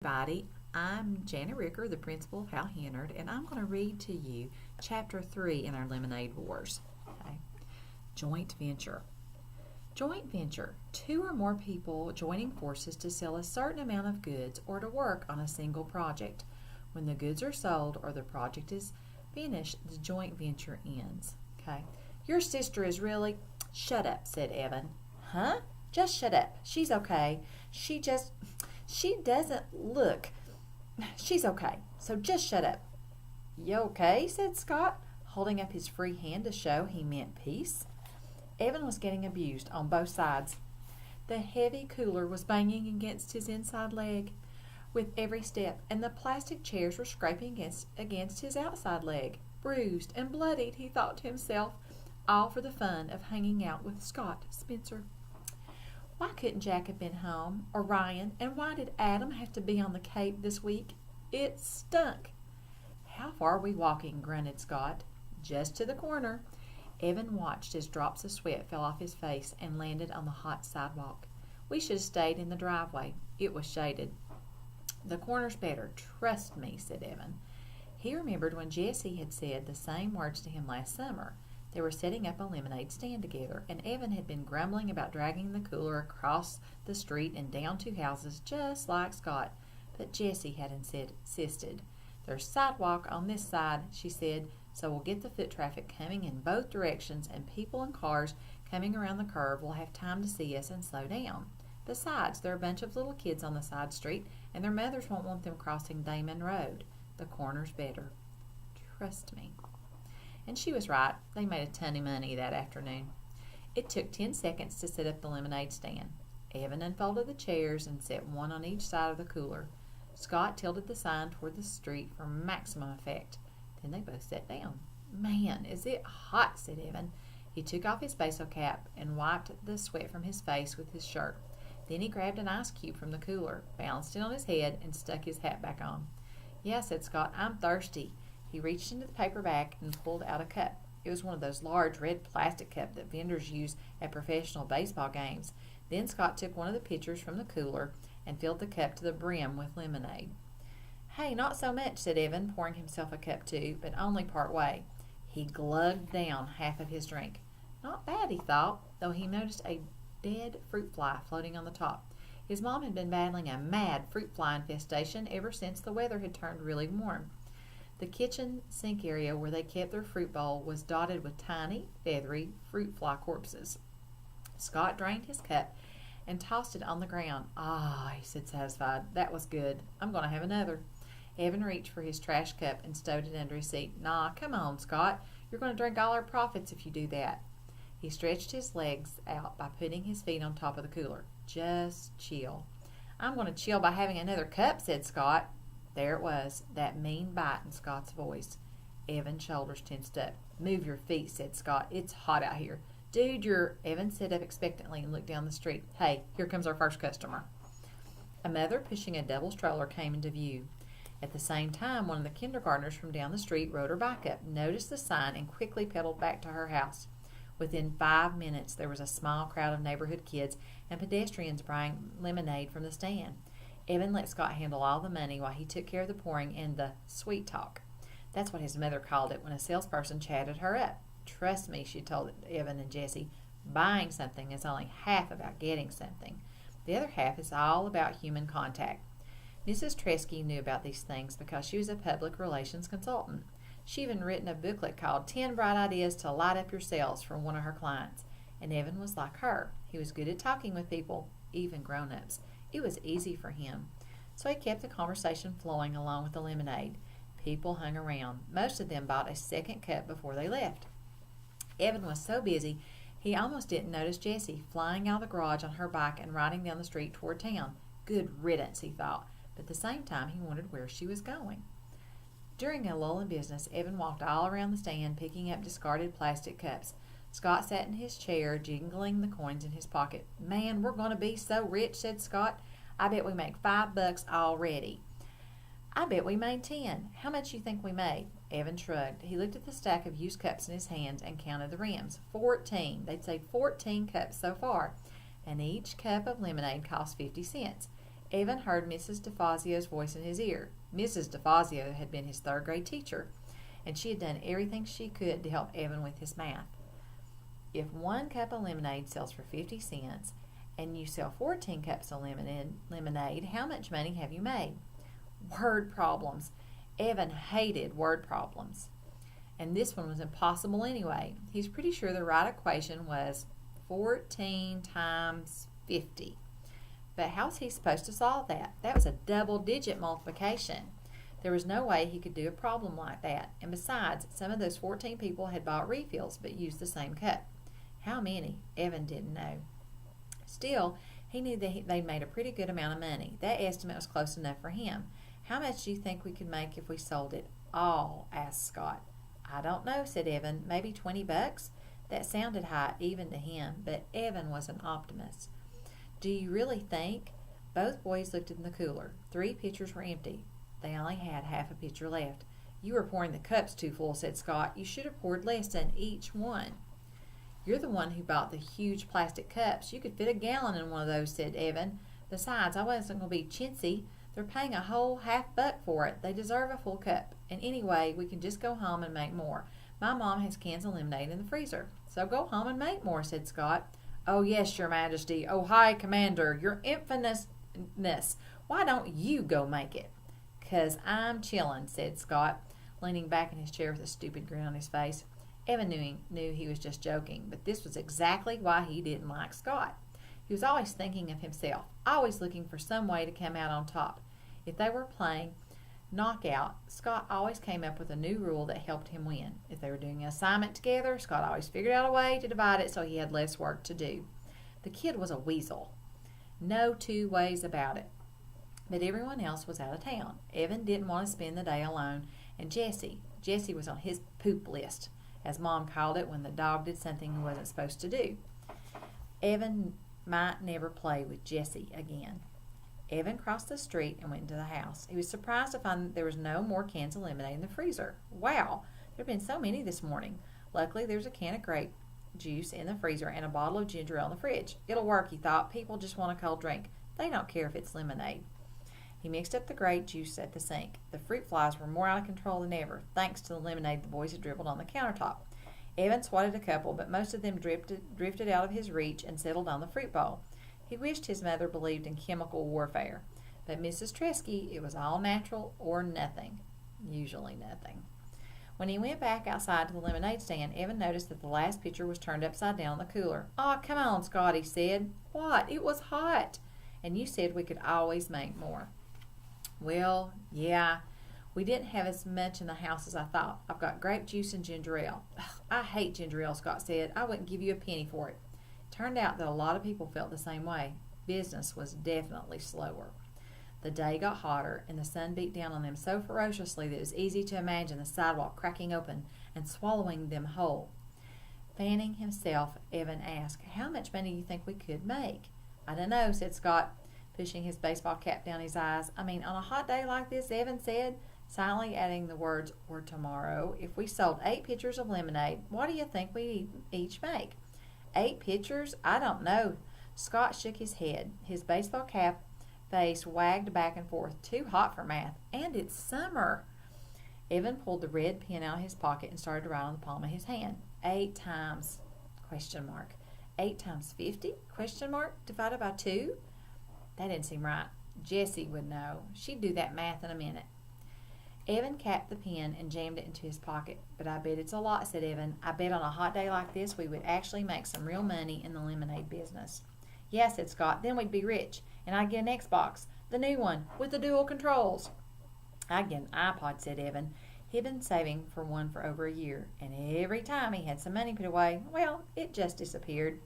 everybody. I'm Jana Ricker, the principal of Hal Hennard, and I'm going to read to you Chapter 3 in our Lemonade Wars. Okay. Joint Venture. Joint venture. Two or more people joining forces to sell a certain amount of goods or to work on a single project. When the goods are sold or the project is finished, the joint venture ends. Okay. Your sister is really... Shut up, said Evan. Huh? Just shut up. She's okay. She doesn't look. She's okay. So just shut up. You okay? Said Scott, holding up his free hand to show he meant peace. Evan was getting abused on both sides. The heavy cooler was banging against his inside leg with every step, and the plastic chairs were scraping against his outside leg. Bruised and bloodied, he thought to himself, all for the fun of hanging out with Scott Spencer. Why couldn't Jack have been home, or Ryan, and why did Adam have to be on the Cape this week? It stunk. How far are we walking? Grunted Scott. Just to the corner. Evan watched as drops of sweat fell off his face and landed on the hot sidewalk. We should have stayed in the driveway. It was shaded. The corner's better. Trust me, said Evan. He remembered when Jessie had said the same words to him last summer. They were setting up a lemonade stand together, and Evan had been grumbling about dragging the cooler across the street and down two houses just like Scott. But Jessie had insisted. There's sidewalk on this side, she said, so we'll get the foot traffic coming in both directions, and people and cars coming around the curve will have time to see us and slow down. Besides, there are a bunch of little kids on the side street, and their mothers won't want them crossing Damon Road. The corner's better. Trust me. And she was right. They made a ton of money that afternoon. It took 10 seconds to set up the lemonade stand. Evan unfolded the chairs and set one on each side of the cooler. Scott tilted the sign toward the street for maximum effect. Then they both sat down. Man, is it hot, said Evan. He took off his baseball cap and wiped the sweat from his face with his shirt. Then he grabbed an ice cube from the cooler, balanced it on his head, and stuck his hat back on. Yeah, said Scott, I'm thirsty. He reached into the paper bag and pulled out a cup. It was one of those large red plastic cups that vendors use at professional baseball games. Then Scott took one of the pitchers from the cooler and filled the cup to the brim with lemonade. Hey, not so much, said Evan, pouring himself a cup too, but only part way. He glugged down half of his drink. Not bad, he thought, though he noticed a dead fruit fly floating on the top. His mom had been battling a mad fruit fly infestation ever since the weather had turned really warm. The kitchen sink area where they kept their fruit bowl was dotted with tiny, feathery fruit fly corpses. Scott drained his cup and tossed it on the ground. Ah, he said, satisfied. That was good. I'm going to have another. Evan reached for his trash cup and stowed it under his seat. Nah, come on, Scott. You're going to drink all our profits if you do that. He stretched his legs out by putting his feet on top of the cooler. Just chill. I'm going to chill by having another cup, said Scott. There it was, that mean bite in Scott's voice. Evan's shoulders tensed up. Move your feet, said Scott. It's hot out here. Dude, Evan sat up expectantly and looked down the street. Hey, here comes our first customer. A mother pushing a double stroller came into view. At the same time, one of the kindergartners from down the street rode her bike up, noticed the sign, and quickly pedaled back to her house. Within 5 minutes, there was a small crowd of neighborhood kids and pedestrians buying lemonade from the stand. Evan let Scott handle all the money while he took care of the pouring and the sweet talk. That's what his mother called it when a salesperson chatted her up. Trust me, she told Evan and Jessie, buying something is only half about getting something. The other half is all about human contact. Mrs. Tresky knew about these things because she was a public relations consultant. She even written a booklet called 10 Bright Ideas to Light Up Your Sales for one of her clients. And Evan was like her. He was good at talking with people, even grown-ups. It was easy for him. So he kept the conversation flowing along with the lemonade. People hung around. Most of them bought a second cup before they left. Evan was so busy, he almost didn't notice Jessie flying out of the garage on her bike and riding down the street toward town. Good riddance, he thought, but at the same time he wondered where she was going. During a lull in business, Evan walked all around the stand picking up discarded plastic cups. Scott sat in his chair, jingling the coins in his pocket. Man, we're going to be so rich, said Scott. I bet we make $5 already. I bet we made 10. How much you think we made? Evan shrugged. He looked at the stack of used cups in his hands and counted the rims. 14. They'd saved 14 cups so far, and each cup of lemonade cost 50 cents. Evan heard Mrs. DeFazio's voice in his ear. Mrs. DeFazio had been his third-grade teacher, and she had done everything she could to help Evan with his math. If 1 cup of lemonade sells for 50 cents and you sell 14 cups of lemonade, how much money have you made? Word problems. Evan hated word problems. And this one was impossible anyway. He's pretty sure the right equation was 14 times 50. But how's he supposed to solve that? That was a double-digit multiplication. There was no way he could do a problem like that. And besides, some of those 14 people had bought refills but used the same cup. How many? Evan didn't know. Still, he knew that they'd made a pretty good amount of money. That estimate was close enough for him. How much do you think we could make if we sold it all? Asked Scott. I don't know, said Evan. Maybe $20? That sounded high even to him, but Evan was an optimist. Do you really think? Both boys looked in the cooler. 3 pitchers were empty. They only had half a pitcher left. You were pouring the cups too full, said Scott. You should have poured less in each one. You're the one who bought the huge plastic cups. You could fit a gallon in one of those, said Evan. Besides, I wasn't going to be chintzy. They're paying a whole $50 for it. They deserve a full cup. And anyway, we can just go home and make more. My mom has cans of lemonade in the freezer. So go home and make more, said Scott. Oh, yes, Your Majesty. Oh, High Commander, Your Infamousness. Why don't you go make it? 'Cause I'm chillin', said Scott, leaning back in his chair with a stupid grin on his face. Evan knew he was just joking, but this was exactly why he didn't like Scott. He was always thinking of himself, always looking for some way to come out on top. If they were playing knockout, Scott always came up with a new rule that helped him win. If they were doing an assignment together, Scott always figured out a way to divide it so he had less work to do. The kid was a weasel. No 2 ways about it. But everyone else was out of town. Evan didn't want to spend the day alone, and Jessie was on his poop list, as Mom called it when the dog did something he wasn't supposed to do. Evan might never play with Jessie again. Evan crossed the street and went into the house. He was surprised to find that there was no more cans of lemonade in the freezer. Wow, there had been so many this morning. Luckily, there was a can of grape juice in the freezer and a bottle of ginger ale in the fridge. It'll work, he thought. People just want a cold drink. They don't care if it's lemonade. He mixed up the grape juice at the sink. The fruit flies were more out of control than ever, thanks to the lemonade the boys had dribbled on the countertop. Evan swatted a couple, but most of them drifted out of his reach and settled on the fruit bowl. He wished his mother believed in chemical warfare. But Mrs. Tresky, it was all natural or nothing. Usually nothing. When he went back outside to the lemonade stand, Evan noticed that the last pitcher was turned upside down in the cooler. "Aw, come on, Scott," he said. "What? It was hot. And you said we could always make more." "Well, yeah. We didn't have as much in the house as I thought. I've got grape juice and ginger ale." "Ugh, I hate ginger ale," Scott said. "I wouldn't give you a penny for it." It turned out that a lot of people felt the same way. Business was definitely slower. The day got hotter, and the sun beat down on them so ferociously that it was easy to imagine the sidewalk cracking open and swallowing them whole. Fanning himself, Evan asked, "How much money do you think we could make?" "I don't know," said Scott, pushing his baseball cap down his eyes. "I mean, on a hot day like this," Evan said, silently adding the words, "or tomorrow, if we sold 8 pitchers of lemonade, what do you think we'd each make?" 8 pitchers? I don't know. Scott shook his head. His baseball cap face wagged back and forth. Too hot for math. And it's summer. Evan pulled the red pen out of his pocket and started to write on the palm of his hand. 8 times, ? 8 times 50? ? Divided by 2? That didn't seem right. Jessie would know. She'd do that math in a minute. Evan capped the pen and jammed it into his pocket. "But I bet it's a lot," said Evan. "I bet on a hot day like this we would actually make some real money in the lemonade business." "Yeah," said Scott. "Then we'd be rich. And I'd get an Xbox. The new one, with the dual controls." "I'd get an iPod," said Evan. He'd been saving for one for over a year. And every time he had some money put away, well, it just disappeared.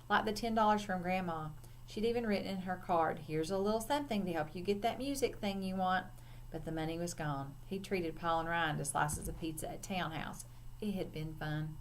Like the $10 from Grandma. She'd even written in her card, "Here's a little something to help you get that music thing you want." But the money was gone. He treated Paul and Ryan to slices of pizza at Townhouse. It had been fun.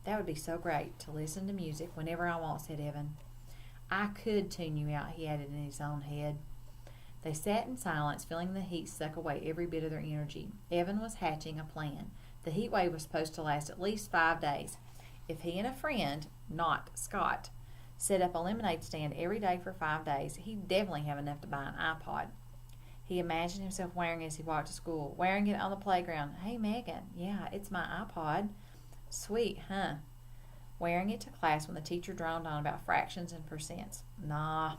"That would be so great, to listen to music whenever I want," said Evan. "I could tune you out," he added in his own head. They sat in silence, feeling the heat suck away every bit of their energy. Evan was hatching a plan. The heat wave was supposed to last at least 5 days. If he and a friend, not Scott, set up a lemonade stand every day for 5 days, he'd definitely have enough to buy an iPod. He imagined himself wearing it as he walked to school, wearing it on the playground. Hey, Megan, yeah, it's my iPod. Sweet, huh? Wearing it to class when the teacher droned on about fractions and percents. Nah,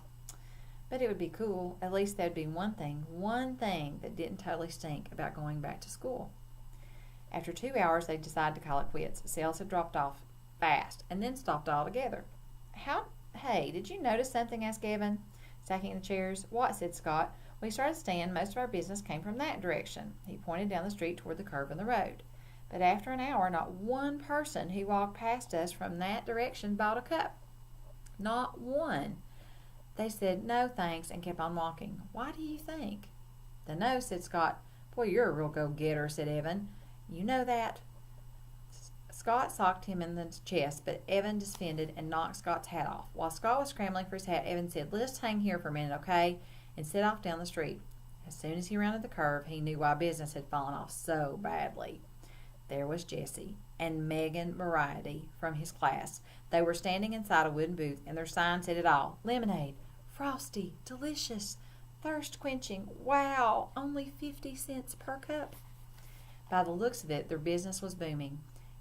but it would be cool. At least there'd be one thing that didn't totally stink about going back to school. After 2 hours, they decided to call it quits. Sales had dropped off fast and then stopped altogether. Hey, did you notice something? Asked Evan, stacking the chairs. What? Said Scott. We started staying. Most of our business came from that direction. He pointed down the street toward the curve in the road. But after an hour, not one person who walked past us from that direction bought a cup. Not one. They said, no thanks, and kept on walking. Why do you think? Dunno, said Scott. Boy, you're a real go-getter, said Evan. You know that. Scott socked him in the chest, but Evan defended and knocked Scott's hat off. While Scott was scrambling for his hat, Evan said, let's hang here for a minute, okay? And set off down the street. As soon as he rounded the curve, he knew why business had fallen off so badly. There was Jesse and Megan Moriarty from his class. They were standing inside a wooden booth, and their sign said it all. Lemonade, frosty, delicious, thirst-quenching. Wow, only 50 cents per cup. By the looks of it, their business was booming.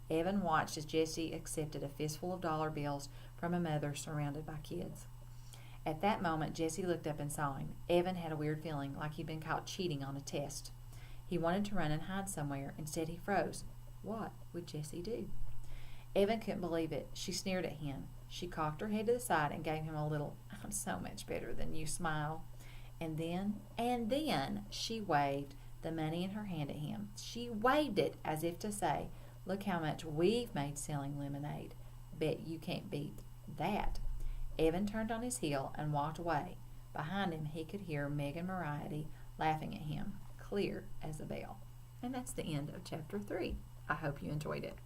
Evan watched as Jesse accepted a fistful of dollar bills from a mother surrounded by kids. At that moment, Jesse looked up and saw him. Evan had a weird feeling, like he'd been caught cheating on a test. He wanted to run and hide somewhere. Instead, he froze. What would Jesse do? Evan couldn't believe it. She sneered at him. She cocked her head to the side and gave him a little, I'm so much better than you smile. And then she waved the money in her hand at him. She waved it as if to say, look how much we've made selling lemonade. Bet you can't beat that. Evan turned on his heel and walked away. Behind him, he could hear Megan Moriarty laughing at him, clear as a bell. And that's the end of chapter 3. I hope you enjoyed it.